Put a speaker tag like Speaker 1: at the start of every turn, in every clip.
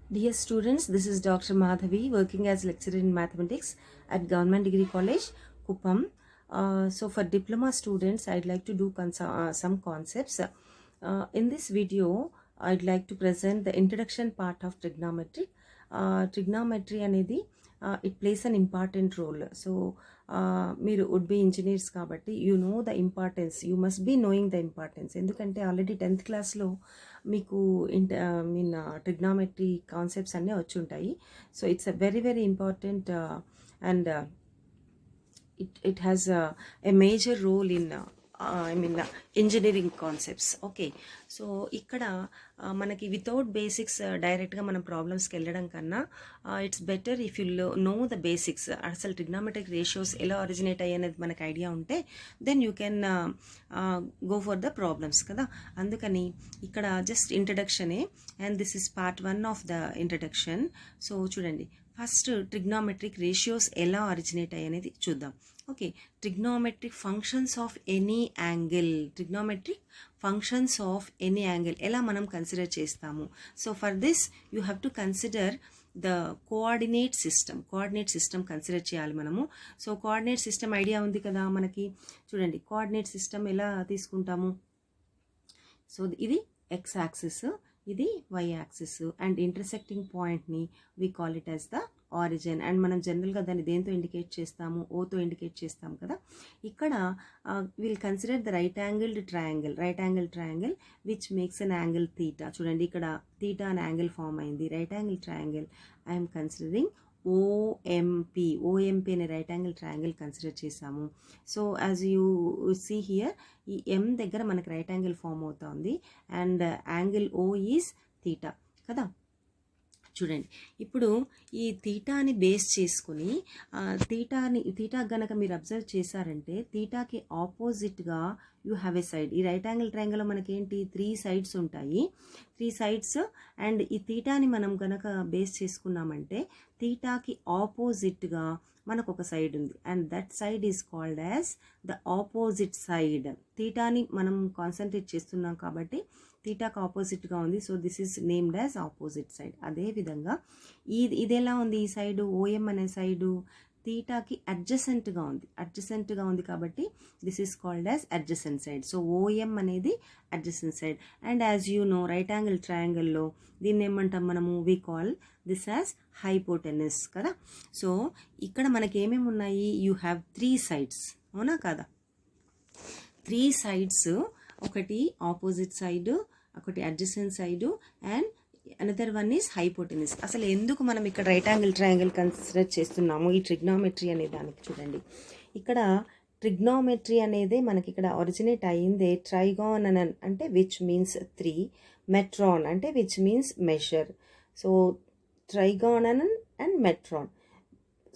Speaker 1: Dear students, this is Dr. Madhavi working as lecturer in mathematics at Government Degree College, Kuppam. So for diploma students, I'd like to do some concepts. In this video, I'd like to present the introduction part of trigonometry. Trigonometry అనేది it plays an important role. So మీరు would be engineers కాబట్టి you know the importance, you must be knowing the importance. ఎందుకంటే already 10th క్లాస్లో మీకు mean trigonometry concepts అన్నీ వచ్చి ఉంటాయి. So it's a very very important and it has a major role in engineering concepts. Okay, so ఇక్కడ మనకి without basics డైరెక్ట్గా మనం ప్రాబ్లమ్స్కి వెళ్ళడం కన్నా it's better if you know the basics. అసలు ట్రిగ్నామెట్రిక్ రేషియోస్ ఎలా ఒరిజినేట్ అయ్యేది మనకు ఐడియా ఉంటే then you can go for the problems కదా. అందుకని ఇక్కడ జస్ట్ ఇంట్రడక్షనే, and this is part 1 of the introduction. So చూడండి, ఫస్ట్ ట్రిగ్నామెట్రిక్ రేషియోస్ ఎలా ఒరిజినేట్ అయ్యేది చూద్దాం. Okay, trigonometric functions of any angle, trigonometric functions of any angle ఎలా మనం కన్సిడర్ చేస్తాము. So for this you have to consider the coordinate system consider చేయాలి మనము. So coordinate system idea ఉంది కదా మనకి. చూడండి, కోఆర్డినేట్ సిస్టమ్ ఎలా తీసుకుంటాము. సో ఇది ఎక్స్ యాక్సిస్, ఇది వై యాక్సిస్, అండ్ ఇంటర్సెక్టింగ్ పాయింట్ని we call it as the origin. And మనం జనరల్గా దాన్ని దేంతో ఇండికేట్ చేస్తాము, ఓతో ఇండికేట్ చేస్తాం కదా. ఇక్కడ will consider the right angle triangle which makes an angle theta. చూడండి, ఇక్కడ థీటా అనే యాంగిల్ ఫామ్ అయింది. Right angle triangle I'm considering OMP అనే రైట్ యాంగిల్ ట్రయాంగిల్ కన్సిడర్ చేసాము. So as you see here, ఈ ఎం దగ్గర మనకి రైట్ యాంగిల్ ఫామ్ అవుతుంది and angle O is theta కదా. చూడండి, ఇప్పుడు ఈ థీటాని బేస్ చేసుకుని థీటా గనక మీరు అబ్జర్వ్ చేశారంటే థీటాకి ఆపోజిట్గా యూ హ్యావ్ ఎ సైడ్. ఈ రైట్ యాంగిల్ ట్రయాంగిల్లో మనకేంటి 3 సైడ్స్ ఉంటాయి, 3 సైడ్స్. అండ్ ఈ థీటాని మనం గనక బేస్ చేసుకున్నామంటే థీటాకి ఆపోజిట్గా మనకు ఒక సైడ్ ఉంది, and that side is called as the opposite side. థీటాని మనం కాన్సన్ట్రేట్ చేస్తున్నాం కాబట్టి థీటాకి ఆపోజిట్గా ఉంది. So this is named as opposite side. అదేవిధంగా ఇది ఎలా ఉంది, ఈ సైడు ఓఎం అనే సైడు థీటాకి అడ్జసెంట్గా ఉంది కాబట్టి this is called as adjacent side. So OM అనేది adjacent side. And as you know, right angle ట్రయాంగిల్లో దీన్ని ఏమంటాం మనము, we call this as hypotenuse కదా. సో ఇక్కడ మనకి ఏమేమి ఉన్నాయి, యూ హ్యావ్ 3 సైడ్స్, అవునా కదా. 3 సైడ్స్, ఒకటి ఆపోజిట్ సైడ్, ఒకటి adjacent side, and another one is hypotenuse. అసలు ఎందుకు మనం ఇక్కడ రైట్ యాంగిల్ ట్రయాంగిల్ కన్సిడర్ చేస్తున్నాము ఈ ట్రిగ్నామెట్రీ అనే దానికి? చూడండి, ఇక్కడ ట్రిగ్నామెట్రీ అనేది మనకి ఇక్కడ ఒరిజినేట్ అయ్యిందే ట్రైగానన్ అంటే విచ్ మీన్స్ 3, మెట్రాన్ అంటే which means measure. So trigonon and metron.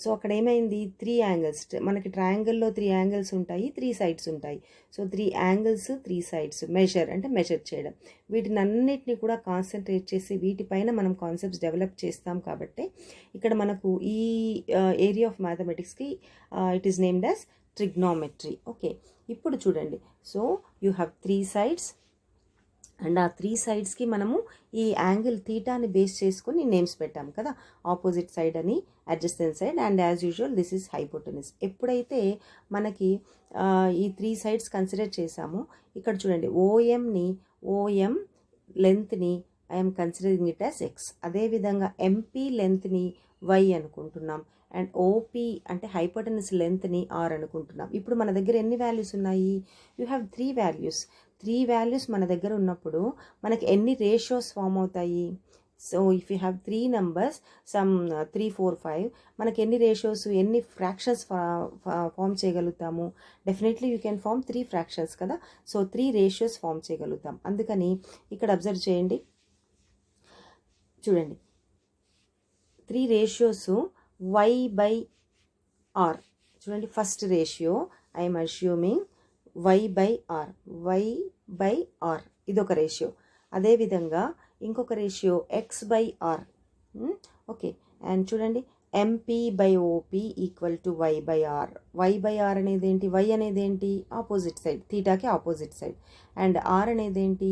Speaker 1: So అక్కడ ఏమైంది, 3 యాంగిల్స్, మనకి ట్రయాంగిల్లో 3 యాంగిల్స్ ఉంటాయి, 3 సైడ్స్ ఉంటాయి. సో 3 యాంగిల్స్ 3 సైడ్స్, మెషర్ అంటే మెషర్ చేయడం. వీటిని అన్నిటిని కూడా కాన్సన్ట్రేట్ చేసి వీటిపైన మనం కాన్సెప్ట్స్ డెవలప్ చేస్తాం కాబట్టి ఇక్కడ మనకు ఈ ఏరియా ఆఫ్ మ్యాథమెటిక్స్కి it is named as trigonometry. Okay, ఇప్పుడు చూడండి, so you have 3 sides, and ఆ 3 సైడ్స్కి మనము ఈ యాంగిల్ థీటాని బేస్ చేసుకుని నేమ్స్ పెట్టాం కదా. ఆపోజిట్ సైడ్ అని, adjacent side, and as usual this is hypotenuse. ఎప్పుడైతే మనకి ఈ 3 సైడ్స్ కన్సిడర్ చేసామో ఇక్కడ చూడండి, ఓఎం లెంత్ని I'm considering it as x. అదేవిధంగా ఎంపీ లెంత్ని వై అనుకుంటున్నాం, అండ్ ఓపీ అంటే హైపోటెనస్ లెంత్ని ఆర్ అనుకుంటున్నాం. ఇప్పుడు మన దగ్గర ఎన్ని వాల్యూస్ ఉన్నాయి, యూ హ్యావ్ 3 వాల్యూస్. 3 వాల్యూస్ మన దగ్గర ఉన్నప్పుడు మనకి ఎన్ని రేషియోస్ ఫామ్ అవుతాయి. So if you have 3 numbers, some 3, 4, 5, మనకి ఎన్ని రేషియోస్, ఎన్ని ఫ్రాక్షన్స్ ఫామ్ చేయగలుగుతాము? Definitely you can form 3 fractions కదా. సో 3 రేషియోస్ ఫామ్ చేయగలుగుతాం. అందుకని ఇక్కడ అబ్జర్వ్ చేయండి, చూడండి, 3 రేషియోస్ y/r. చూడండి, first ratio I'm assuming y/r, ఇదొక రేషియో. అదేవిధంగా ఇంకొక రేషియో x/r. ఓకే, అండ్ చూడండి, MP by OP equal to y by r. Y by r అనేది ఏంటి? వై అనేది ఏంటి? ఆపోజిట్ సైడ్, థీటాకి ఆపోజిట్ సైడ్. అండ్ ఆర్ అనేది ఏంటి?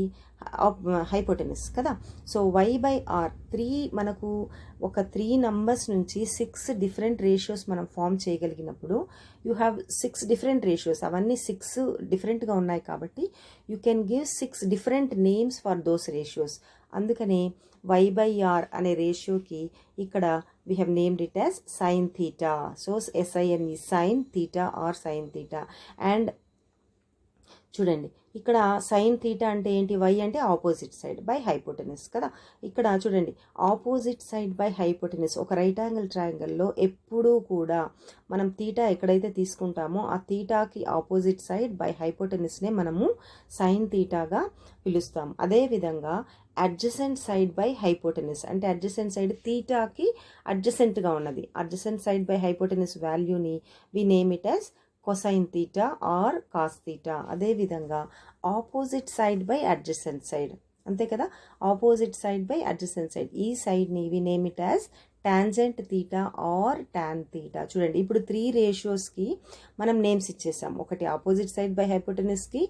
Speaker 1: హైపోటెనస్ కదా. సో వై బై ఆర్ మనకు ఒక 3 నంబర్స్ నుంచి 6 డిఫరెంట్ రేషియోస్ మనం ఫామ్ చేయగలిగినప్పుడు యూ హ్యావ్ 6 డిఫరెంట్ రేషియోస్. అవన్నీ 6 డిఫరెంట్గా ఉన్నాయి కాబట్టి you can give 6 different names for those ratios. అందుకనే వై బై ఆర్ అనే రేషియోకి ఇక్కడ we have named it as sin theta. So sin is sin theta or sin theta. And చూడండి ఇక్కడ సైన్ థీటా అంటే ఏంటి? వై అంటే ఆపోజిట్ సైడ్ బై హైపోటెనస్ కదా. ఇక్కడ చూడండి ఆపోజిట్ సైడ్ బై హైపోటెనస్. ఒక రైట్ యాంగిల్ ట్రయాంగిల్లో ఎప్పుడూ కూడా మనం థీటా ఎక్కడైతే తీసుకుంటామో ఆ థీటాకి ఆపోజిట్ సైడ్ బై హైపోటెనస్నే మనము సైన్ థీటాగా పిలుస్తాం. అదేవిధంగా అడ్జసెంట్ సైడ్ బై హైపోటెనస్ అంటే అడ్జసెంట్ సైడ్ థీటాకి అడ్జసెంట్గా ఉన్నది. అడ్జసెంట్ సైడ్ బై హైపోటెనస్ వాల్యూని we name it as cosine theta or cos theta. అదేవిధంగా opposite side by adjacent side, అంతే కదా. Opposite side by adjacent side, ఈ సైడ్ని we name it as tangent theta or tan theta. చూడండి ఇప్పుడు 3 రేషియోస్కి మనం నేమ్స్ ఇచ్చేసాం. ఒకటి ఆపోజిట్ సైడ్ బై హైపోటెనస్కి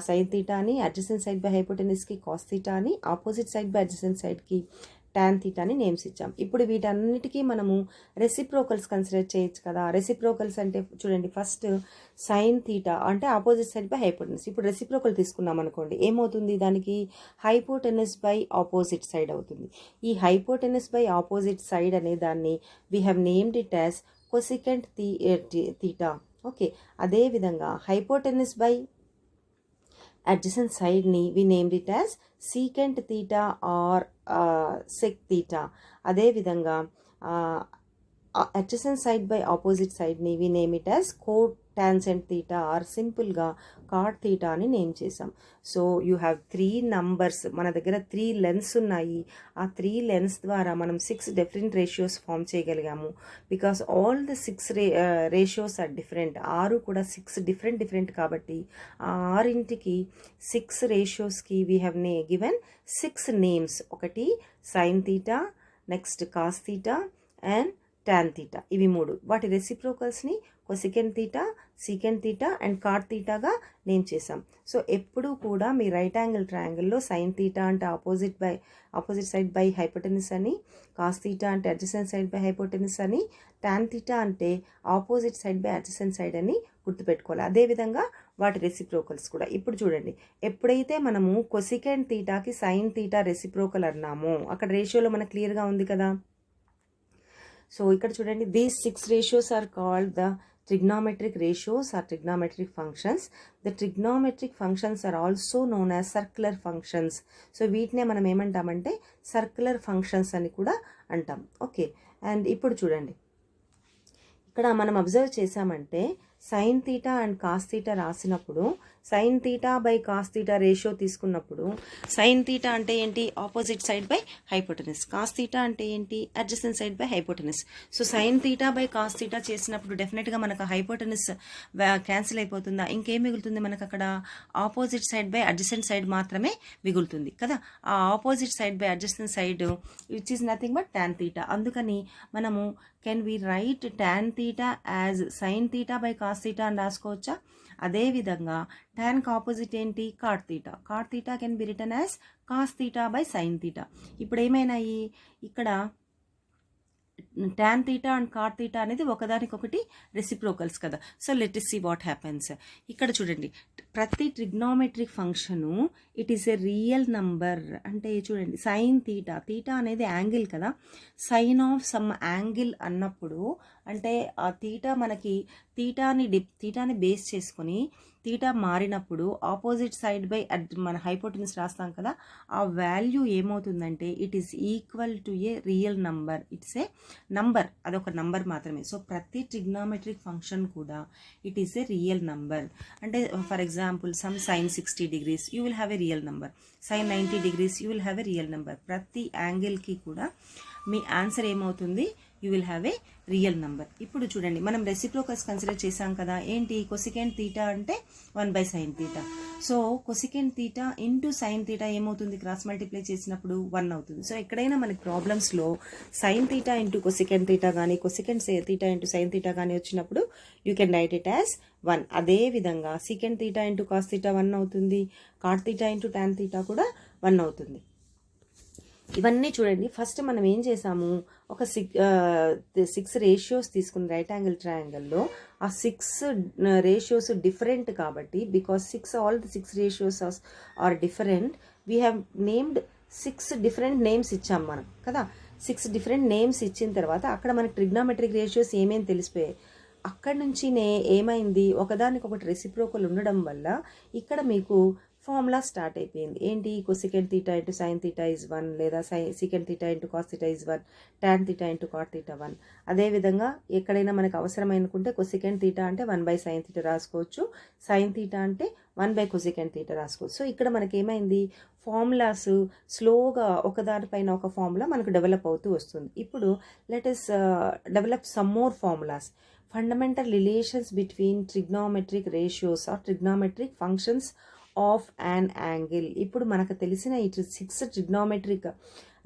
Speaker 1: సైన్ థీటా అని, అడ్జసెంట్ సైడ్ బై హైపోటెనస్కి కాస్ థీటా అని, ఆపోజిట్ సైడ్ బై అడ్జసెంట్ సైడ్కి టాన్ థీటాని నేమ్స్ ఇచ్చాం. ఇప్పుడు వీటన్నిటికీ మనము రెసిప్రోకల్స్ కన్సిడర్ చేయొచ్చు కదా. రెసిప్రోకల్స్ అంటే చూడండి ఫస్ట్ సైన్ థీటా అంటే ఆపోజిట్ సైడ్ బై హైపోటెనస్. ఇప్పుడు రెసిప్రోకల్ తీసుకున్నాం అనుకోండి, ఏమవుతుంది? దానికి హైపోటెనస్ బై ఆపోజిట్ సైడ్ అవుతుంది. ఈ హైపోటెనస్ బై ఆపోజిట్ సైడ్ అనే దాన్ని we have named it as cosecant theta. Okay, అదేవిధంగా hypotenuse by adjacent side ni we named it as secant theta or sec theta. అదే విధంగా adjacent side by opposite side ni we name it as cotangent theta or simple గా cot theta అని name చేసాం. So you have 3 numbers. మన దగ్గర 3 lens ఉన్నాయి. ఆ 3 lens ద్వారా మనం 6 డిఫరెంట్ రేషియోస్ ఫామ్ చేయగలిగాము. Because all the 6 ratios are different. 6 కూడా 6 డిఫరెంట్ కాబట్టి ఆ 6కి 6 రేషియోస్కి వీ హ్యావ్ గివెన్ 6 నేమ్స్. ఒకటి sine theta, next cos theta and tan theta. ఇవి 3. వాటి రెసిప్రోకల్స్ని cosecant theta, secant theta and cot థీటాగా నేమ్ చేసాం. సో ఎప్పుడూ కూడా మీ రైట్ యాంగిల్ ట్రయాంగిల్లో సైన్ థీటా అంటే ఆపోజిట్ సైడ్ బై హైపోటెనస్ అని, కాస్ థీటా అంటే అడ్జసెంట్ సైడ్ బై హైపోటెనస్ అని, టాన్ థీటా అంటే opposite side by adjacent side అని గుర్తుపెట్టుకోవాలి. అదేవిధంగా వాటి రెసిప్రోకల్స్ కూడా. ఇప్పుడు చూడండి, ఎప్పుడైతే మనము కొసికెంట్ థీటాకి సైన్ థీటా రెసిప్రోకల్ అన్నామో అక్కడ రేషియోలో మనకు క్లియర్గా ఉంది కదా. సో ఇక్కడ చూడండి, these 6 ratios are called the trigonometric ratios or trigonometric functions. The trigonometric functions are also known as circular functions. So వీటినే మనం ఏమంటామంటే సర్క్యులర్ ఫంక్షన్స్ అని కూడా అంటాం. ఓకే, అండ్ ఇప్పుడు చూడండి ఇక్కడ మనం అబ్జర్వ్ చేసామంటే sine theta and cos theta రాసినప్పుడు sine theta by cos theta ratio తీసుకున్నప్పుడు సైన్ థీటా అంటే ఏంటి? Opposite side by hypotenuse. Cos theta అంటే ఏంటి? Adjacent side by hypotenuse. So sine theta by cos theta చేసినప్పుడు డెఫినెట్గా మనకు హైపోటెనస్ క్యాన్సిల్ అయిపోతుందా? ఇంకేం మిగులుతుంది మనకు? అక్కడ opposite side by adjacent side మాత్రమే మిగులుతుంది కదా. ఆ opposite side by adjacent side which is nothing but tan theta. అందుకని మనము can we write tan theta as sine theta by cos theta అని రాసుకోవచ్చా? అదేవిధంగా టాన్కి ఆపోజిట్ ఏంటి? Cot theta. Cot theta can be written as cos theta by sine theta. ఇప్పుడు ఏమైనాయి? ఇక్కడ tan theta and cot theta అనేది ఒకదానికొకటి రెసిప్రోకల్స్ కదా. So let us see what happens. ఇక్కడ చూడండి, ప్రతి trigonometric function it is a real number. అంటే చూడండి, సైన్ థీటా, థీటా అనేది యాంగిల్ కదా. సైన్ ఆఫ్ సమ్ యాంగిల్ అన్నప్పుడు అంటే ఆ థీటా మనకి థీటాని బేస్ చేసుకొని థీటా మారినప్పుడు ఆపోజిట్ సైడ్ బై మన హైపోటెనస్ రాస్తాం కదా. ఆ వాల్యూ ఏమవుతుందంటే it is equal to A real number. It's a number, అదొక నంబర్ మాత్రమే. సో ప్రతి ట్రిగ్నోమెట్రిక్ ఫంక్షన్ కూడా it is a real number. అంటే for example some sine 60 degrees you will have a real number. Sine 90 degrees you will have a real number. ప్రతి యాంగిల్కి కూడా మీ answer ఏమవుతుంది? You will have a real number. ఇప్పుడు చూడండి, మనం reciprocals consider చేసాం కదా. ఏంటి? కొసికెంట్ తీటా అంటే 1/sin theta. So cosecant theta into sine theta ఏమవుతుంది? క్రాస్ మల్టిప్లై చేసినప్పుడు 1 అవుతుంది. సో ఎక్కడైనా మనకి ప్రాబ్లమ్స్లో sine theta into cosecant theta కానీ cosecant theta into sine theta కానీ వచ్చినప్పుడు you can write it as 1. అదే విధంగా secant theta into cos theta 1 అవుతుంది. Cot theta into tan theta కూడా 1 అవుతుంది. ఇవన్నీ చూడండి. ఫస్ట్ మనం ఏం చేసాము, ఒక 6 రేషియోస్ తీసుకుని రైట్ యాంగిల్ ట్రయాంగిల్లో ఆ 6 రేషియోస్ డిఫరెంట్ కాబట్టి, because all the 6 ratios are different, we have named 6 different names ఇచ్చాం మనం కదా. 6 డిఫరెంట్ నేమ్స్ ఇచ్చిన తర్వాత అక్కడ మనకి ట్రిగ్నామెట్రిక్ రేషియోస్ ఏమేమి తెలిసిపోయాయి. అక్కడి నుంచి ఏమైంది, ఒకదానికొకటి రెసిప్రోకల్ ఉండడం వల్ల ఇక్కడ మీకు ఫార్ములా స్టార్ట్ అయిపోయింది. ఏంటి? Cosecant theta into sine theta is 1, లేదా secant theta into cos theta is 1, tan theta into cot theta 1. అదేవిధంగా ఎక్కడైనా మనకు అవసరమైనకుంటే కొసికెంట్ తీటా అంటే 1/sin తీటా రాసుకోవచ్చు, సైన్ తీటా అంటే 1/కొసికెంట్ తీటా రాసుకోవచ్చు. సో ఇక్కడ మనకి ఏమైంది, ఫార్ములాస్ స్లోగా ఒకదానిపైన ఒక ఫార్ములా మనకు డెవలప్ అవుతూ వస్తుంది. ఇప్పుడు let us develop some more formulas. Fundamental relations between trigonometric ratios or trigonometric functions of an angle. ఇప్పుడు మనకు తెలిసిన ఈ 6 ట్రిగ్నోమెట్రిక్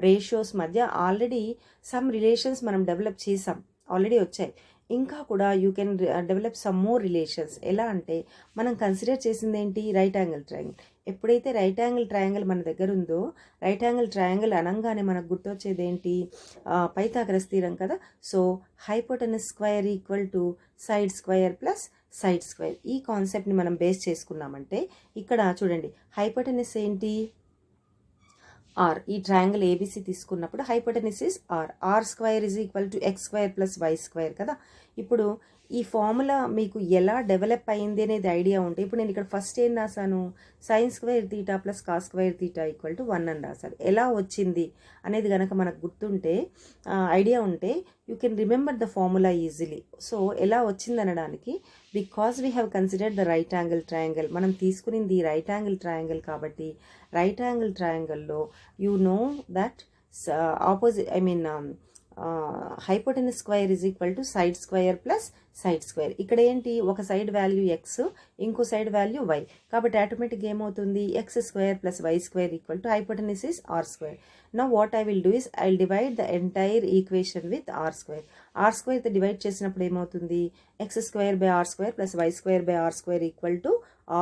Speaker 1: రేషియోస్ మధ్య ఆల్రెడీ సమ్ రిలేషన్స్ మనం డెవలప్ చేసాం, ఆల్రెడీ వచ్చాయి. ఇంకా కూడా you can develop some more relations. ఎలా అంటే మనం కన్సిడర్ చేసింది ఏంటి? Right angle triangle. ఎప్పుడైతే రైట్ యాంగిల్ ట్రయాంగిల్ మన దగ్గర ఉందో, రైట్ యాంగిల్ ట్రయాంగిల్ అనగానే మనకు గుర్తొచ్చేది ఏంటి? పైథాగరస్ థీరం కదా. So hypotenuse square equal to side square plus side square. ఈ కాన్సెప్ట్ని మనం బేస్ చేసుకున్నామంటే ఇక్కడ చూడండి, హైపోటెనస్ ఏంటి? ఆర్. ఈ ట్రయాంగిల్ ఏబిసి తీసుకున్నప్పుడు hypotenuse is R. R square is equal to X square plus why square కదా. ఇప్పుడు ఈ ఫార్ములా మీకు ఎలా డెవలప్ అయింది అనేది ఐడియా ఉంటే, ఇప్పుడు నేను ఇక్కడ ఫస్ట్ ఏం రాశాను? Sign square theta plus cos square theta equal to 1 అని రాశాను. ఎలా వచ్చింది అనేది కనుక మనకు గుర్తుంటే, ఐడియా ఉంటే, you can remember the formula easily. So ఎలా వచ్చింది అనడానికి, because we have considered the right angle triangle. మనం తీసుకునింది రైట్ యాంగిల్ ట్రయాంగిల్ కాబట్టి, రైట్ యాంగిల్ ట్రయాంగిల్లో you know that hypotenuse square is equal to side square plus side square. ఇక్కడ ఏంటి? ఒక సైడ్ వాల్యూ ఎక్స్, ఇంకో సైడ్ వాల్యూ వై. కాబట్టి ఆటోమేటిక్గా ఏమవుతుంది? X square plus why square equal to hypotenuse is r square. Now what I will do is I will divide the entire equation with r square. R స్క్వేర్తో divide చేసినప్పుడు ఏమవుతుంది? X square by r square plus why square by r square equal to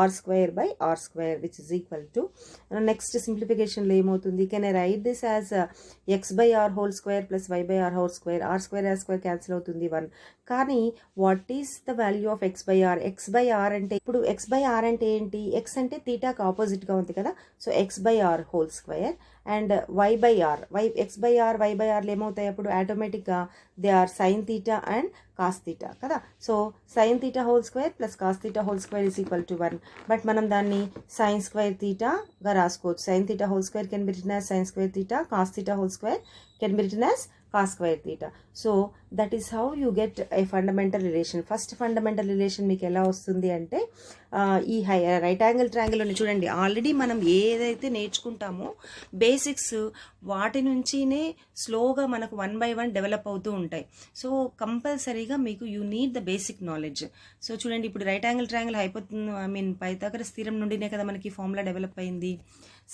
Speaker 1: r square by r square, which is equal to, next simplification lo emoutundi, can I write this as x by r whole square plus y by r whole square. R square cancel avutundi 1. కానీ what is the value of x by r? x by r అంటే, ఇప్పుడు x by r అంటే ఏంటి? x అంటే తీటాకి ఆపోజిట్గా ఉంది కదా. So x by r whole square and y by r, x by r y by r ఏమవుతాయి? అప్పుడు ఆటోమేటిక్గా they are sine theta and cos theta కదా. So sine theta whole square plus cos theta whole square is equal to 1. But మనం దాన్ని sine square తీటాగా రాసుకోవచ్చు. Sine theta whole square can be written as sine square theta, cos theta whole square can be written as cos square theta. So that is how you get a fundamental relation. First fundamental relation మీకు ఎలా వస్తుంది అంటే, ఈ right angle ట్రయాంగిల్ని చూడండి, already మనం ఏదైతే నేర్చుకుంటామో basics వాటి నుంచినే స్లోగా మనకు 1 by 1 డెవలప్ అవుతూ ఉంటాయి. సో కంపల్సరీగా మీకు you need the basic knowledge. So చూడండి, ఇప్పుడు right angle triangle Pythagoras theorem నుండినే కదా మనకి ఫార్ములా డెవలప్ అయింది.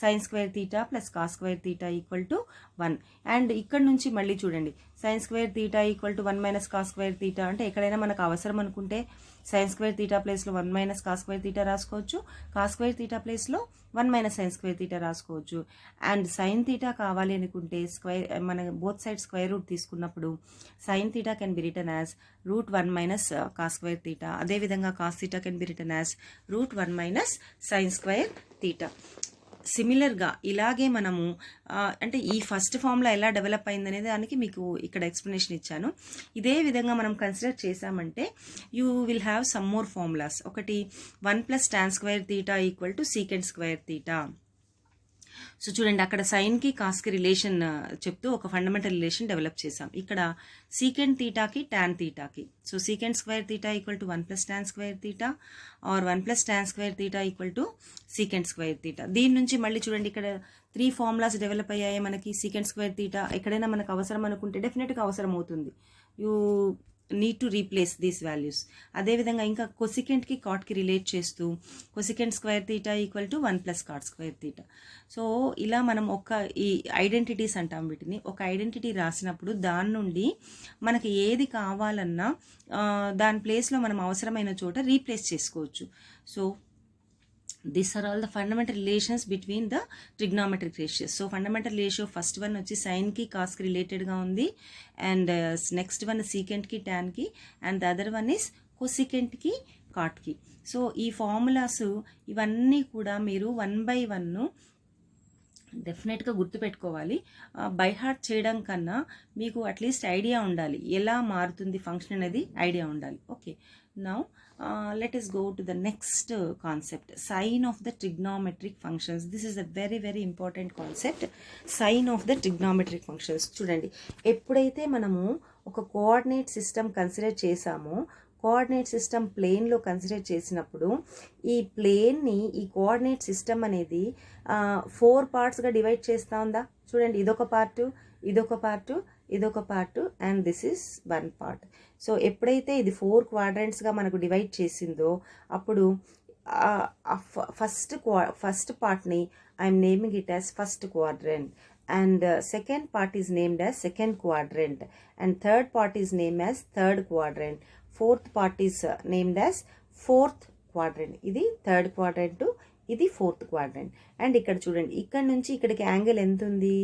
Speaker 1: Sine square theta plus cos square theta equal to 1. And ఇక్కడ నుంచి మళ్ళీ చూడండి, sine square theta equal to 1 minus cos square theta. అంటే ఎక్కడైనా మనకు అవసరం అనుకుంటే సైన్ స్క్వేర్ తీటా ప్లేస్లో 1 మైనస్ కాస్ స్క్వేర్ తీటా రాసుకోవచ్చు, కాస్ స్క్వేర్ తీటా ప్లేస్లో 1 మైనస్ సైన్ స్క్వేర్ తీటా రాసుకోవచ్చు. అండ్ సైన్ తీటా కావాలి అనుకుంటే మన బోత్ సైడ్ స్క్వేర్ రూట్ తీసుకున్నప్పుడు sine theta can be written as √1 minus cos square theta. అదేవిధంగా cos theta can be written as √1 minus sine square theta. సిమిలర్గా ఇలాగే మనము అంటే ఈ ఫస్ట్ ఫార్ములా ఎలా డెవలప్ అయిందనేది దానికి మీకు ఇక్కడ ఎక్స్ప్లెనేషన్ ఇచ్చాను. ఇదే విధంగా మనం కన్సిడర్ చేసామంటే you will have some more formulas. ఒకటి 1 plus tan square theta equal to secant square theta. So చూడండి, అక్కడ సైన్కి కాస్కి రిలేషన్ చెప్తూ ఒక ఫండమెంటల్ రిలేషన్ డెవలప్ చేసాం. ఇక్కడ సీకెంట్ తీటాకి టాన్ తీటాకి, so secant square theta equal to 1 + tan square theta or 1 + tan square theta equal to secant square theta. దీని నుంచి మళ్ళీ చూడండి, ఇక్కడ 3 ఫార్ములాస్ డెవలప్ అయ్యాయి మనకి. సీకెంట్ స్క్వేర్ తీటా ఎక్కడైనా మనకు అవసరం అనుకుంటే డెఫినెట్గా అవసరం అవుతుంది. You need to replace these values. అదేవిధంగా ఇంకా కొసికెంట్కి కాట్కి రిలేట్ చేస్తూ cosecant square theta equal to 1 + cot square theta. So ఇలా మనం ఈ ఐడెంటిటీస్ అంటాం వీటిని. ఒక ఐడెంటిటీ రాసినప్పుడు దాని నుండి మనకి ఏది కావాలన్నా దాని ప్లేస్లో మనం అవసరమైన చోట రీప్లేస్ చేసుకోవచ్చు. So these are all the fundamental relations between the trigonometric ratios. So fundamental ratio first one వచ్చి sin కి cos కి related గా ఉంది, and next one secant కి tan కి, and the other one is cosecant కి cot కి. So ఈ ఫార్ములాస్ ఇవన్నీ కూడా మీరు 1 by 1 డెఫినెట్గా గుర్తుపెట్టుకోవాలి. బై హార్ట్ చేయడం కన్నా మీకు అట్లీస్ట్ ఐడియా ఉండాలి, ఎలా మారుతుంది ఫంక్షన్ అనేది ఐడియా ఉండాలి. Okay, now let us go to the next concept, sign of the trigonometric functions. This is a very very important concept, sign of the trigonometric functions. చూడండి, ఎప్పుడైతే మనము ఒక కోఆర్డినేట్ సిస్టమ్ కన్సిడర్ చేసామో, coordinate system ప్లేన్లో consider చేసినప్పుడు ఈ ప్లేన్ని, ఈ coordinate system అనేది 4 పార్ట్స్గా డివైడ్ చేస్తూ ఉందా. చూడండి, ఇదొక పార్టు, ఇదొక పార్టు, ఇదొక part, and this is 1 part. So ఎప్పుడైతే ఇది 4 క్వాడ్రంట్స్గా మనకు డివైడ్ చేసిందో అప్పుడు ఫస్ట్ పార్ట్ని I'm naming it as first quadrant, and second part is named as second quadrant, and third part is name as third quadrant, fourth part is named as fourth quadrant. ఇది third quadrant, ఇది fourth quadrant. And ఇక్కడ చూడండి, ఇక్కడ నుంచి ఇక్కడికి angle ఎంత ఉంది,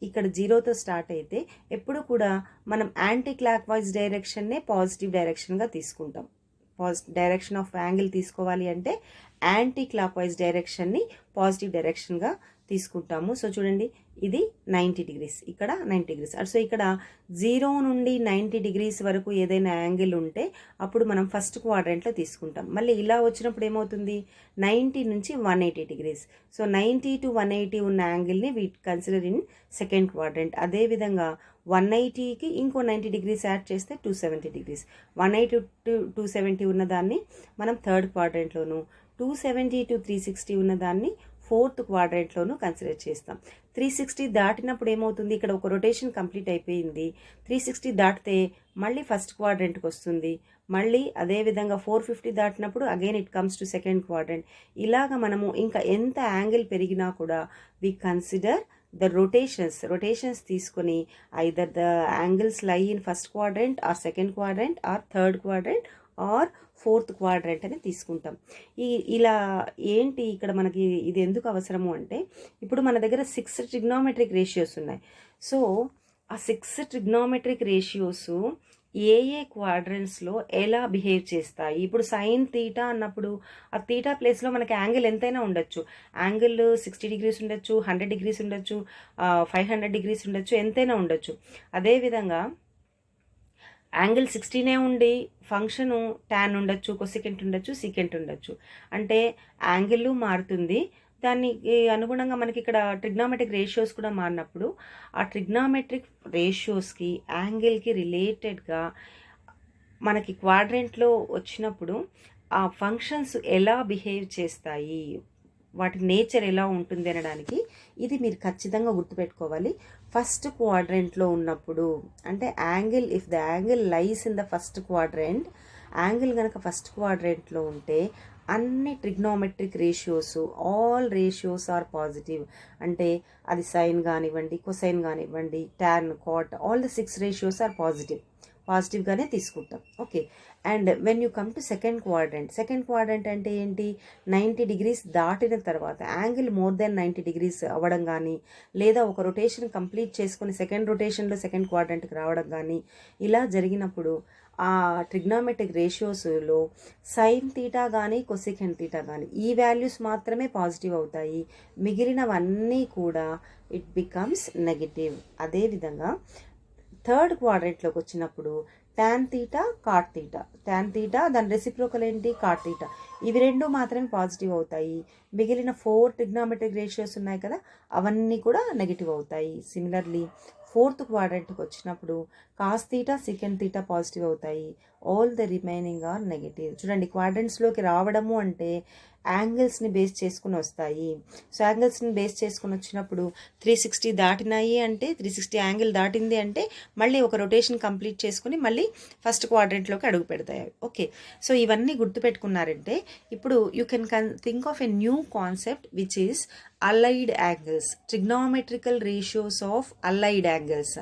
Speaker 1: ఇక్కడ 0తో స్టార్ట్ అయితే ఎప్పుడు కూడా మనం యాంటీ క్లాక్ వైజ్ డైరెక్షన్నే పాజిటివ్ డైరెక్షన్గా తీసుకుంటాం. డైరెక్షన్ ఆఫ్ యాంగిల్ తీసుకోవాలి అంటే యాంటీ క్లాక్ వైజ్ డైరెక్షన్ని పాజిటివ్ డైరెక్షన్గా తీసుకుంటాము. సో చూడండి, ఇది 90 degrees, ఇక్కడ 90 degrees. సో ఇక్కడ 0 నుండి 90 degrees వరకు ఏదైనా యాంగిల్ ఉంటే అప్పుడు మనం ఫస్ట్ క్వాడ్రంట్లో తీసుకుంటాం. మళ్ళీ ఇలా వచ్చినప్పుడు ఏమవుతుంది, 90 నుంచి 180 degrees. సో 90 to 180 ఉన్న యాంగిల్ని we consider in second quadrant. అదేవిధంగా 180కి ఇంకో 90 degrees యాడ్ చేస్తే 270 degrees. 180 to 270 ఉన్నదాన్ని మనం థర్డ్ క్వాడ్రంట్లోను, 270 to 360 ఉన్నదాన్ని ఫోర్త్ క్వాడ్రంట్లోనూ కన్సిడర్ చేస్తాం. 360 దాటినప్పుడు ఏమవుతుంది, ఇక్కడ ఒక రొటేషన్ కంప్లీట్ అయిపోయింది. 360 దాటితే మళ్ళీ ఫస్ట్ క్వాడ్రంట్కి వస్తుంది. మళ్ళీ అదేవిధంగా 450 దాటినప్పుడు again it comes to second quadrant. ఇలాగ మనము ఇంకా ఎంత యాంగిల్ పెరిగినా కూడా వి కన్సిడర్ ద రొటేషన్స్ తీసుకొని either the angles lie in first quadrant or second quadrant or third quadrant or fourth quadrant అని తీసుకుంటాం. ఇలా ఏంటి ఇక్కడ మనకి ఇది ఎందుకు అవసరము అంటే, ఇప్పుడు మన దగ్గర 6 ట్రిగ్నోమెట్రిక్ రేషియోస్ ఉన్నాయి. సో ఆ 6 ట్రిగ్నోమెట్రిక్ రేషియోస్ ఏ క్వాడ్రంట్స్లో ఎలా బిహేవ్ చేస్తాయి. ఇప్పుడు సైన్ తీటా అన్నప్పుడు ఆ తీటా ప్లేస్లో మనకి యాంగిల్ ఎంతైనా ఉండొచ్చు. యాంగిల్ 60 degrees ఉండొచ్చు, 100 degrees ఉండొచ్చు, 500 degrees ఉండొచ్చు, ఎంతైనా ఉండొచ్చు. అదేవిధంగా యాంగిల్ 16 ఉండి ఫంక్షను tan ఉండొచ్చు, కొసికెంట్ ఉండొచ్చు, సీకెంట్ ఉండొచ్చు. అంటే యాంగిల్ మారుతుంది, దానికి అనుగుణంగా మనకి ఇక్కడ ట్రిగ్నోమెట్రిక్ రేషియోస్ కూడా మారినప్పుడు ఆ ట్రిగ్నోమెట్రిక్ రేషియోస్కి యాంగిల్కి రిలేటెడ్గా మనకి క్వాడ్రంట్లో వచ్చినప్పుడు ఆ ఫంక్షన్స్ ఎలా బిహేవ్ చేస్తాయి, వాటి నేచర్ ఎలా ఉంటుంది అనడానికి ఇది మీరు ఖచ్చితంగా గుర్తుపెట్టుకోవాలి. ఫస్ట్ క్వాడ్రంట్లో ఉన్నప్పుడు అంటే angle, if the angle lies in the first quadrant, angle కనుక ఫస్ట్ క్వాడ్రంట్లో ఉంటే అన్ని trigonometric ratios, all ratios are positive. అంటే అది సైన్ కానివ్వండి, కొసైన్ కానివ్వండి, tan, cot, all the 6 ratios are పాజిటివ్గానే తీసుకుంటాం. Okay, and when you come to second quadrant అంటే ఏంటి, 90 degrees దాటిన తర్వాత యాంగిల్ మోర్ దెన్ 90 degrees అవ్వడం కానీ, లేదా ఒక రొటేషన్ కంప్లీట్ చేసుకుని సెకండ్ రొటేషన్లో సెకండ్ క్వాడ్రంట్కి రావడం కానీ, ఇలా జరిగినప్పుడు ఆ ట్రిగ్నోమెట్రిక్ రేషియోస్లో సైన్ తీటా కానీ కొసికెంట్ తీటా కానీ ఈ వాల్యూస్ మాత్రమే పాజిటివ్ అవుతాయి, మిగిలినవన్నీ కూడా ఇట్ బికమ్స్ నెగటివ్. అదేవిధంగా థర్డ్ క్వాడ్రంట్లోకి వచ్చినప్పుడు tan theta cot theta, tan theta దాని రెసిప్రోకల్ ఏంటి cot theta. ఇవి రెండు మాత్రమే పాజిటివ్ అవుతాయి. మిగిలిన 4 ట్రిగ్నోమెట్రిక్ రేషియోస్ ఉన్నాయి కదా, అవన్నీ కూడా నెగిటివ్ అవుతాయి. సిమిలర్లీ ఫోర్త్ క్వాడ్రంట్కి వచ్చినప్పుడు cos theta secant theta positive అవుతాయి. All the remaining are negative. చూడండి, క్వాడ్రంట్స్లోకి రావడము అంటే యాంగిల్స్ని బేస్ చేసుకుని వస్తాయి. సో యాంగిల్స్ని బేస్ చేసుకుని వచ్చినప్పుడు 360 దాటినాయి అంటే 360 యాంగిల్ దాటింది అంటే మళ్ళీ ఒక రొటేషన్ కంప్లీట్ చేసుకుని మళ్ళీ ఫస్ట్ క్వాడ్రంట్లోకి అడుగు పెడతాయి. ఓకే, సో ఇవన్నీ గుర్తుపెట్టుకున్నారంటే ఇప్పుడు you can think of a new concept which is allied angles, trigonometrical ratios of allied angles.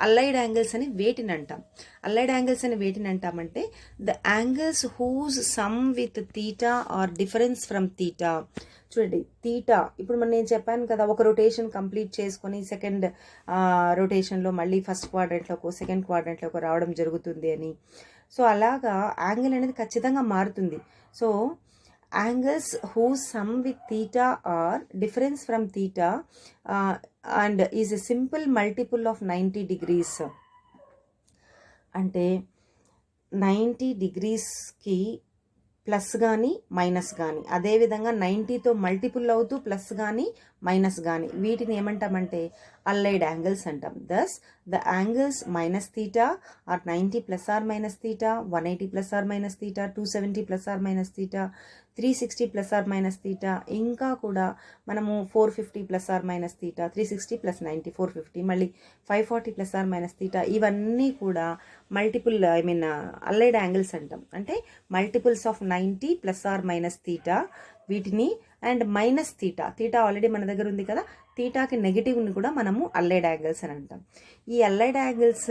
Speaker 1: Allied angles అని వేటిని అంటాం? అలైడ్ యాంగిల్స్ అని వేటిని అంటామంటే the angles whose sum with theta or difference from theta. చూడండి, థీటా ఇప్పుడు నేను చెప్పాను కదా, ఒక రొటేషన్ కంప్లీట్ చేసుకొని సెకండ్ రొటేషన్లో మళ్ళీ ఫస్ట్ క్వాడ్రంట్లోకో సెకండ్ క్వాడ్రంట్లోకో రావడం జరుగుతుంది అని. సో అలాగా యాంగిల్ అనేది ఖచ్చితంగా మారుతుంది. So angles whose sum with theta are difference from theta and is a simple multiple of 90 degrees. అంటే 90 degreesకి ప్లస్ కానీ మైనస్ కానీ, అదేవిధంగా 90తో మల్టిపుల్ అవుతూ ప్లస్ కానీ మైనస్ కానీ, వీటిని ఏమంటామంటే అల్లైడ్ యాంగిల్స్ అంటాం. Thus the angles minus theta or 90 plus or minus theta, 180 plus or minus theta, 270 plus or minus theta, 360 plus or minus theta, ఇంకా కూడా మనము 450 plus or minus theta, 360 plus 90 450, మళ్ళీ 540 plus or minus theta, ఇవన్నీ కూడా multiple allied angles అంటాం. అంటే multiples of 90 plus or minus theta వీటిని, and minus theta, theta already మన దగ్గర ఉంది కదా, థీటాకి నెగిటివ్ని కూడా మనము అల్లైడ్ యాంగిల్స్ అని అంటాం. ఈ అల్లైడ్ యాంగిల్స్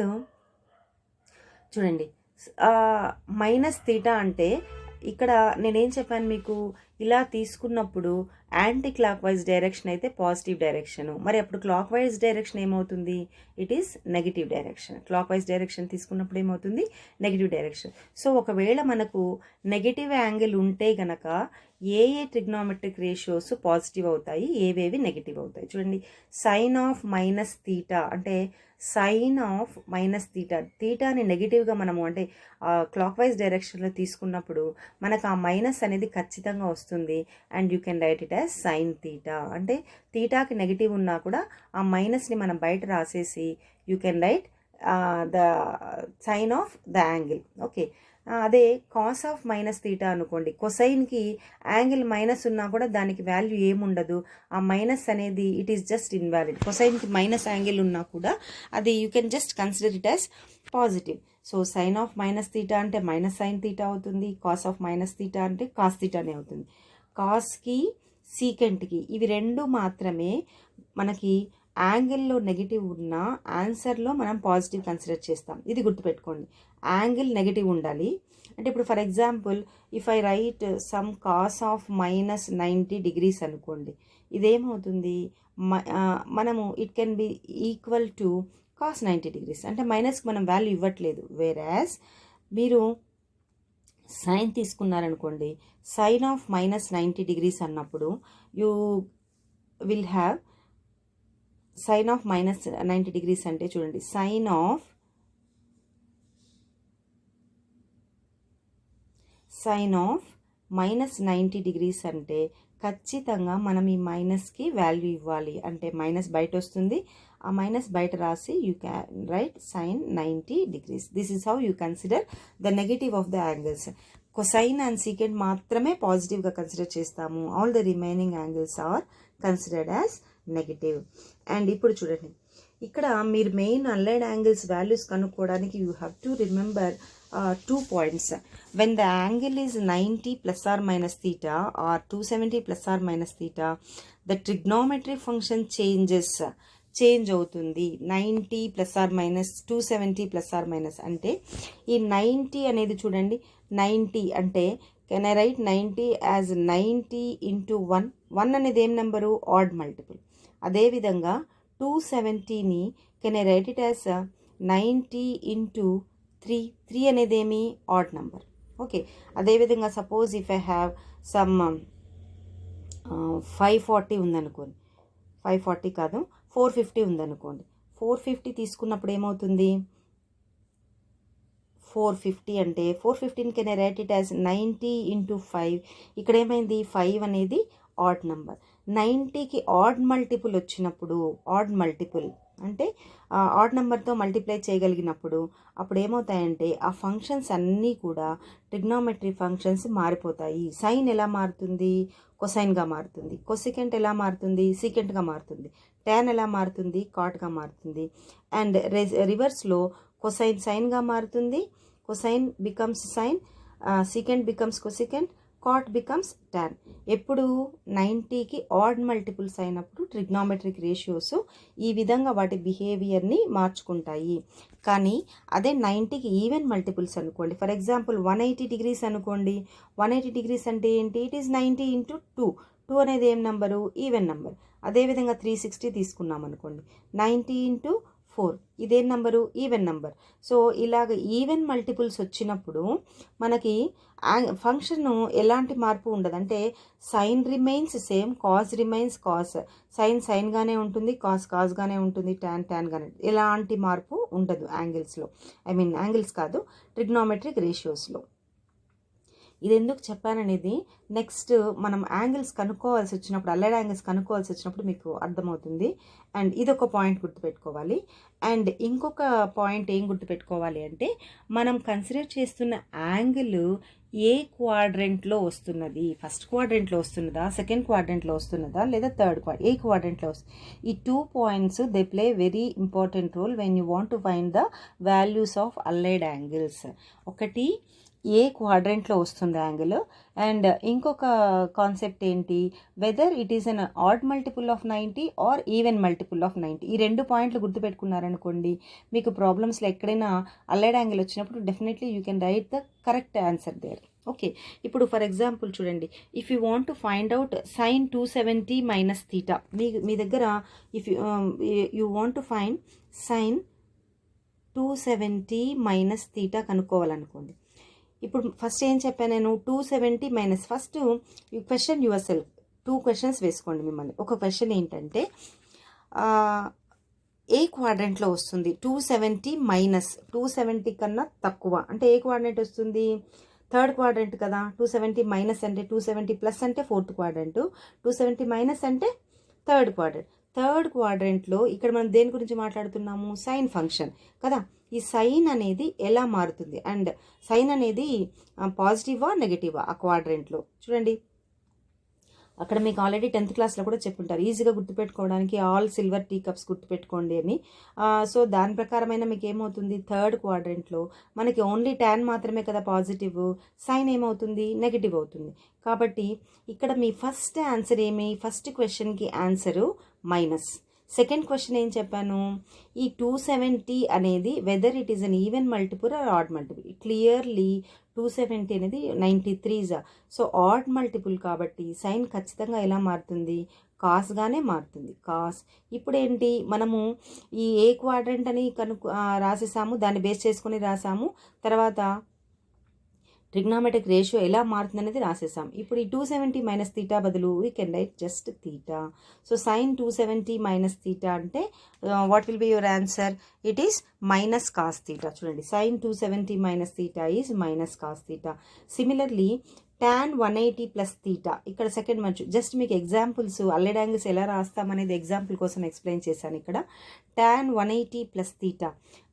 Speaker 1: చూడండి, మైనస్ థీటా అంటే ఇక్కడ నేనేం చెప్పాను మీకు, ఇలా తీసుకున్నప్పుడు యాంటీ క్లాక్ వైజ్ డైరెక్షన్ అయితే పాజిటివ్ డైరెక్షన్, మరి అప్పుడు క్లాక్ వైజ్ డైరెక్షన్ ఏమవుతుంది? It is negative direction. Clock wise direction తీసుకున్నప్పుడు ఏమవుతుంది? Negative direction. సో ఒకవేళ మనకు నెగిటివ్ యాంగిల్ ఉంటే గనక ఏ ట్రిగ్నోమెట్రిక్ రేషియోస్ పాజిటివ్ అవుతాయి, ఏవేవి నెగిటివ్ అవుతాయి? చూడండి, సైన్ ఆఫ్ మైనస్ థీటా అంటే సైన్ ఆఫ్ మైనస్ థీటా, థీటాని నెగిటివ్గా మనము అంటే క్లాక్ వైజ్ డైరెక్షన్లో తీసుకున్నప్పుడు మనకు ఆ మైనస్ అనేది ఖచ్చితంగా వస్తుంది. And you can write it as sine theta. అంటే థీటాకి నెగిటివ్ ఉన్నా కూడా ఆ మైనస్ని మనం బయట రాసేసి you can write the sine of the angle. Okay, అదే కాస్ ఆఫ్ మైనస్ థీటా అనుకోండి, కొసైన్కి యాంగిల్ మైనస్ ఉన్నా కూడా దానికి వాల్యూ ఏముండదు, ఆ మైనస్ అనేది ఇట్ ఈస్ జస్ట్ ఇన్వాలిడ్. కొసైన్కి మైనస్ యాంగిల్ ఉన్నా కూడా అది you can just consider it as positive. So sine of minus theta అంటే మైనస్ సైన్ థీటా అవుతుంది, కాస్ ఆఫ్ మైనస్ థీటా అంటే కాస్ థీటానే అవుతుంది. కాస్కి సీకెంట్కి ఇవి రెండు మాత్రమే మనకి యాంగిల్లో నెగిటివ్ ఉన్న ఆన్సర్లో మనం పాజిటివ్ కన్సిడర్ చేస్తాం. ఇది గుర్తుపెట్టుకోండి, యాంగిల్ నెగిటివ్ ఉండాలి. అంటే ఇప్పుడు for example if I write some cos of minus 90 degrees అనుకోండి, ఇదేమవుతుంది? మనము it can be equal to cos 90 degrees, అంటే మైనస్కి మనం వాల్యూ ఇవ్వట్లేదు. వేరాజ్ మీరు సైన్ తీసుకున్నారనుకోండి, సైన్ ఆఫ్ మైనస్ 90 degrees అన్నప్పుడు you will have sine of minus 90 degrees అంటే చూడండి, సైన్ ఆఫ్ మైనస్ 90 degrees అంటే ఖచ్చితంగా మనం ఈ మైనస్కి వాల్యూ ఇవ్వాలి. అంటే మైనస్ బయట వస్తుంది, ఆ మైనస్ బయట రాసి you can write sine 90 degrees. This is how you consider the negative of the angles. Cosine and secant మాత్రమే పాజిటివ్గా కన్సిడర్ చేస్తాము. All the remaining angles are considered as negative. And ఇప్పుడు చూడండి, ఇక్కడ మీరు మెయిన్ అల్లైడ్ యాంగిల్స్ వాల్యూస్ కనుక్కోవడానికి you have to remember 2 points. When the angle is 90 plus or minus theta or 270 plus or minus theta, the trigonometric function change అవుతుంది. 90 plus or minus 270 plus or minus అంటే ఈ 90 అనేది చూడండి, 90 అంటే can I write 90 as 90 into 1 అనేది ఏం number? Odd multiple. అదేవిధంగా 270ని can I write it as 90 into 3 అనేది ఏమి? ఆడ్ నెంబర్. ఓకే, అదేవిధంగా suppose if I have some 540 ఉందనుకోండి, 540 కాదు 450 ఉందనుకోండి, 450 తీసుకున్నప్పుడు ఏమవుతుంది? 450 అంటే 415 can I write it as 90 into 5. ఇక్కడ ఏమైంది 5 అనేది ఆడ్ నెంబర్. 90కి ఆడ్ మల్టిపుల్ వచ్చినప్పుడు, ఆడ్ మల్టిపుల్ అంటే ఆడ్ నెంబర్తో మల్టిప్లై చేయగలిగినప్పుడు అప్పుడు ఏమవుతాయంటే ఆ ఫంక్షన్స్ అన్నీ కూడా ట్రిగ్నోమెట్రీ ఫంక్షన్స్ మారిపోతాయి. సైన్ ఎలా మారుతుంది, కొసైన్గా మారుతుంది. కొసికెంట్ ఎలా మారుతుంది, సీకెంట్గా మారుతుంది. ట్యాన్ ఎలా మారుతుంది, కాట్గా మారుతుంది. అండ్ రివర్స్లో కొసైన్ సైన్గా మారుతుంది, cosine becomes sine, secant becomes cosecant, cot becomes tan. ఎప్పుడు 90కి ఆడ్ మల్టిపుల్స్ అయినప్పుడు ట్రిగ్నోమెట్రిక్ రేషియోస్ ఈ విధంగా వాటి బిహేవియర్ని మార్చుకుంటాయి. కానీ అదే 90కి ఈవెన్ మల్టిపుల్స్ అనుకోండి, ఫర్ ఎగ్జాంపుల్ 180 డిగ్రీస్ అనుకోండి. 180 డిగ్రీస్ అంటే ఏంటి, ఇట్ ఈస్ 90 ఇంటూ 2. 2 అనేది ఏం నెంబరు, ఈవెన్ నెంబర్. అదేవిధంగా 360 తీసుకున్నాం అనుకోండి, 90 ఇంటూ 4 ఇదేం నెంబరు, ఈవెన్ నెంబర్. సో ఇలాగ ఈవెన్ మల్టిపుల్స్ వచ్చినప్పుడు మనకి ఫంక్షన్ ఎలాంటి మార్పు ఉండదు. అంటే sine remains same, cos remains cos. Sine సైన్గానే ఉంటుంది, కాస్ కాస్గానే ఉంటుంది, ట్యాన్ ట్యాన్గానే. ఎలాంటి మార్పు ఉండదు యాంగిల్స్లో, యాంగిల్స్ కాదు, ట్రిగ్నోమెట్రిక్ రేషియోస్లో. ఇది ఎందుకు చెప్పాననేది నెక్స్ట్ మనం యాంగిల్స్ కనుక్కోవాల్సి వచ్చినప్పుడు, అల్లైడ్ యాంగిల్స్ కనుక్కోవాల్సి వచ్చినప్పుడు మీకు అర్థమవుతుంది. అండ్ ఇదొక పాయింట్ గుర్తుపెట్టుకోవాలి. అండ్ ఇంకొక పాయింట్ ఏం గుర్తుపెట్టుకోవాలి అంటే, మనం కన్సిడర్ చేస్తున్న యాంగిల్ ఏ క్వాడ్రెంట్లో వస్తున్నది, ఫస్ట్ క్వాడ్రెంట్లో వస్తున్నదా, సెకండ్ క్వాడ్రెంట్లో వస్తున్నదా, లేదా థర్డ్ ఏ క్వాడ్రెంట్లో వస్తుంది. ఈ 2 points they play very important role when you want to find the values of allied angles. ఒకటి ఏ క్వాడ్రెంట్లో వస్తుంది యాంగిల్, అండ్ ఇంకొక కాన్సెప్ట్ ఏంటి, whether it is an odd multiple of 90 or even multiple of 90. ఈ 2 పాయింట్లు గుర్తుపెట్టుకున్నారనుకోండి, మీకు ప్రాబ్లమ్స్లో ఎక్కడైనా అల్లైడ్ యాంగిల్ వచ్చినప్పుడు definitely you can write the correct answer there. Okay, ఇప్పుడు ఫర్ ఎగ్జాంపుల్ చూడండి, if you want to find out sine 270 minus theta, మీ దగ్గర if you want to find sine 270 minus theta కనుక్కోవాలనుకోండి. ఇప్పుడు ఫస్ట్ ఏం చెప్పాను నేను, 270 minus. First you question yourself, 2 questions వేసుకోండి మిమ్మల్ని. ఒక క్వశ్చన్ ఏంటంటే ఏ క్వాడ్రెంట్లో వస్తుంది 270 మైనస్, 270 కన్నా తక్కువ అంటే ఏ క్వాడ్రెంట్ వస్తుంది, థర్డ్ క్వాడ్రెంట్ కదా. 270 మైనస్ అంటే 270 ప్లస్ అంటే ఫోర్త్ క్వాడ్రెంట్, 270 మైనస్ అంటే థర్డ్ క్వాడ్రెంట్. థర్డ్ క్వాడ్రెంట్లో ఇక్కడ మనం దేని గురించి మాట్లాడుతున్నాము, సైన్ ఫంక్షన్ కదా. ఈ సైన్ అనేది ఎలా మారుతుంది, అండ్ సైన్ అనేది పాజిటివా నెగటివా ఆ క్వాడ్రెంట్లో. చూడండి, అక్కడ మీకు ఆల్రెడీ 10th క్లాస్లో కూడా చెప్పుంటారు, ఈజీగా గుర్తుపెట్టుకోవడానికి ఆల్ సిల్వర్ టీ కప్స్ గుర్తుపెట్టుకోండి అని. సో దాని ప్రకారమైన మీకు ఏమవుతుంది, థర్డ్ క్వాడ్రెంట్లో మనకి ఓన్లీ ట్యాన్ మాత్రమే కదా పాజిటివ్, సైన్ ఏమవుతుంది, నెగిటివ్ అవుతుంది. కాబట్టి ఇక్కడ మీ ఫస్ట్ ఆన్సర్ ఏమి, ఫస్ట్ క్వశ్చన్కి ఆన్సరు మైనస్. సెకండ్ క్వశ్చన్ ఏం చెప్పాను, ఈ 270 అనేది whether it is an even multiple or odd multiple. Clearly 270 అనేది 93. సో ఆడ్ మల్టిపుల్ కాబట్టి సైన్ ఖచ్చితంగా ఎలా మారుతుంది, కాస్గానే మారుతుంది, కాస్. ఇప్పుడు ఏంటి, మనము ఈ ఏ క్వాడ్రెంట్ అని రాసేసాము, దాన్ని బేస్ చేసుకొని రాసాము. తర్వాత ట్రిగ్నోమెట్రిక్ రేషియో ఎలా మారుతుంది అనేది రాసేసాం. ఇప్పుడు ఈ 270 మైనస్ థీటా బదులు we can write just theta. So sine 270 minus theta అంటే what will be your answer, it is minus cos theta. చూడండి, sine 270 minus theta is minus cos theta. Similarly tan 180 plus theta, ఇక్కడ second మంచు. Just మీకు examples allied angles ఎలా రాస్తామనేది example కోసం explain చేశాను. ఇక్కడ tan 180 plus theta.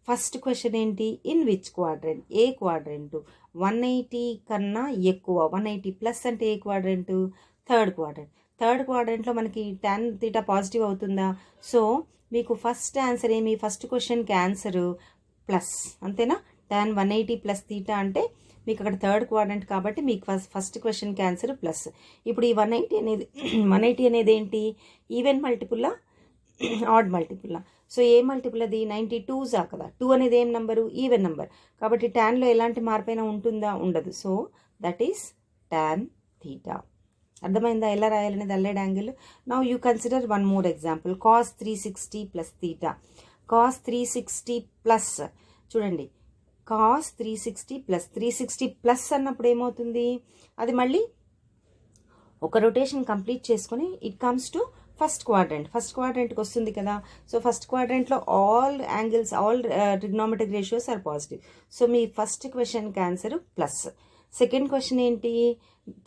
Speaker 1: First question ఏంటి, ఇన్ విచ్ క్వాడ్రెంట్, ఏ క్వాడ్రెంట్. 180 కన్నా ఎక్కువ, 180 ప్లస్ అంటే ఏ క్వాడ్రెంట్, థర్డ్ క్వాడ్రెంట్. థర్డ్ క్వాడ్రెంట్లో మనకి tan థీటా పాజిటివ్ అవుతుందా. సో మీకు ఫస్ట్ ఆన్సర్ ఏమి, ఫస్ట్ క్వశ్చన్కి ఆన్సరు ప్లస్, అంతేనా. tan 180 ప్లస్ థీటా అంటే మీకు అక్కడ థర్డ్ క్వాడ్రెంట్ కాబట్టి మీకు ఫస్ట్ క్వశ్చన్కి ఆన్సర్ ప్లస్. ఇప్పుడు ఈ 180 అనేది ఏంటి, ఈవెన్ మల్టిపుల్లా ఆడ్ మల్టిపుల్లా. సో ఏ మల్టిపుల్ అది, 92 కదా. 2 అనేది ఏం నెంబరు, ఈవెన్ నెంబర్. కాబట్టి ట్యాన్లో ఎలాంటి మార్పైనా ఉంటుందా, ఉండదు. So that is tan theta. అర్థమైందా ఎలా రాయాలనేది allied angle. Now you consider one more example, cos 360 plus theta. cos 360 plus, చూడండి, cos 360 ప్లస్, 360 ప్లస్ అన్నప్పుడు ఏమవుతుంది, అది మళ్ళీ ఒక రొటేషన్ కంప్లీట్ చేసుకొని ఇట్ కమ్స్ టు ఫస్ట్ క్వాడ్రంట్కి వస్తుంది కదా. సో ఫస్ట్ క్వాడ్రంట్లో all angles, all trigonometric ratios are positive. So మీ ఫస్ట్ క్వశ్చన్కి ఆన్సర్ ప్లస్. సెకండ్ క్వశ్చన్ ఏంటి,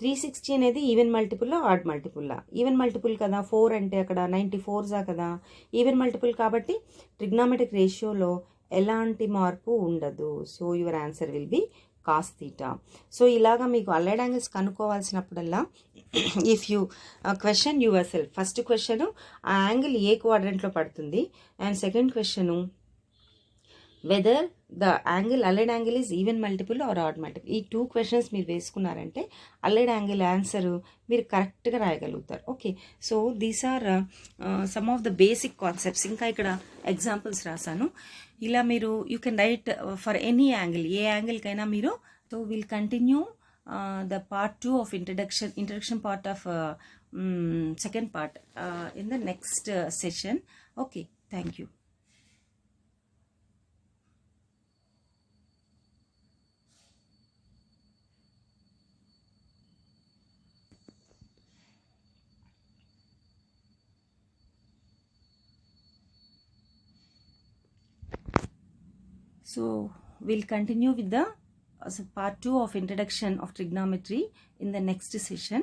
Speaker 1: 360 అనేది ఈవెన్ మల్టిపుల్లా ఆడ్ మల్టిపుల్లా? ఈవెన్ మల్టిపుల్ కదా, 4 అంటే అక్కడ 94 కదా, ఈవెన్ మల్టిపుల్ కాబట్టి ట్రిగ్నోమెట్రిక్ రేషియోలో ఎలాంటి మార్పు ఉండదు. So your answer will be cos theta. So ఇలాగా మీకు అలైడ్ యాంగిల్స్ కనుక్కోవాల్సినప్పుడల్లా if you question yourself, first question ఆ యాంగిల్ ఏ క్వాడ్రంట్లో పడుతుంది, and second question whether the angle allied angle is even multiple or odd multiple. ఈ 2 questions మీరు వేసుకున్నారంటే allied angle answer మీరు కరెక్ట్గా రాయగలుగుతారు. Okay, so these are some of the basic concepts. ఇంకా ఇక్కడ ఎగ్జాంపుల్స్ రాశాను. ఇలా మీరు you can write for any angle, ఏ యాంగిల్కైనా మీరు. So will continue the part 2 of introduction part of second part in the next session. Okay, thank you. So we'll continue with the part 2 of introduction of trigonometry in the next session.